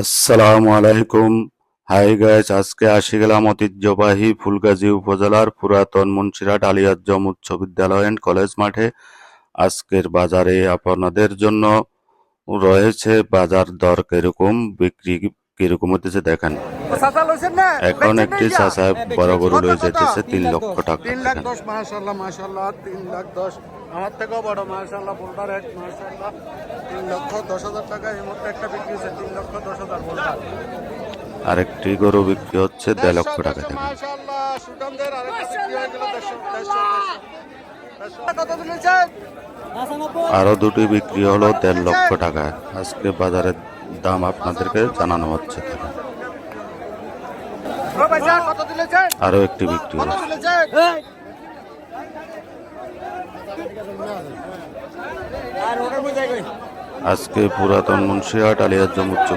আসসালামু আলাইকুম। Hi guys, আজকে আসি গেলাম ঐতিহ্যবাহী ফুলগাজী উপজেলার পুরাতন মুন্সিরহাট আলিয়াজ্জম উচ্চ বিদ্যালয় অ্যান্ড কলেজ মাঠে। আজকের বাজারে আপনাদের জন্য রয়েছে বাজার দর কিরকম, বিক্রি কিরকম হতেছে দেখেন। এখন একটি চাচা বড় গরু লয়ে যেতেছে 3 লক্ষ টাকা। 3,10,000 মাশাআল্লাহ মাশাআল্লাহ 3,10,000 আমার থেকেও বড় মাশাআল্লাহ বোল্ডার এক মাশাআল্লাহ 3,10,000 টাকা এই মুহূর্তে একটা বিক্রি হচ্ছে 3,10,000 বোল্ডার। আরেকটি গরু বিক্রি হচ্ছে 1.5 লক্ষ টাকা থেকে। মাশাআল্লাহ সুগন্ধের আরেকটা বিক্রি হয়ে গেল 150 কত দিলেছেন? আরো দুটি বিক্রি হলো 1.5 লক্ষ টাকা। আজকে বাজারের দাম আপনাদেরকে জানানো হচ্ছে। ও ভাইজান কত দিলেছেন? আরো একটি বিক্রি কত হলো। দিলেছেন? আজকে পুরাতন মুন্সিরহাট আলিয়াজ্জম উচ্চ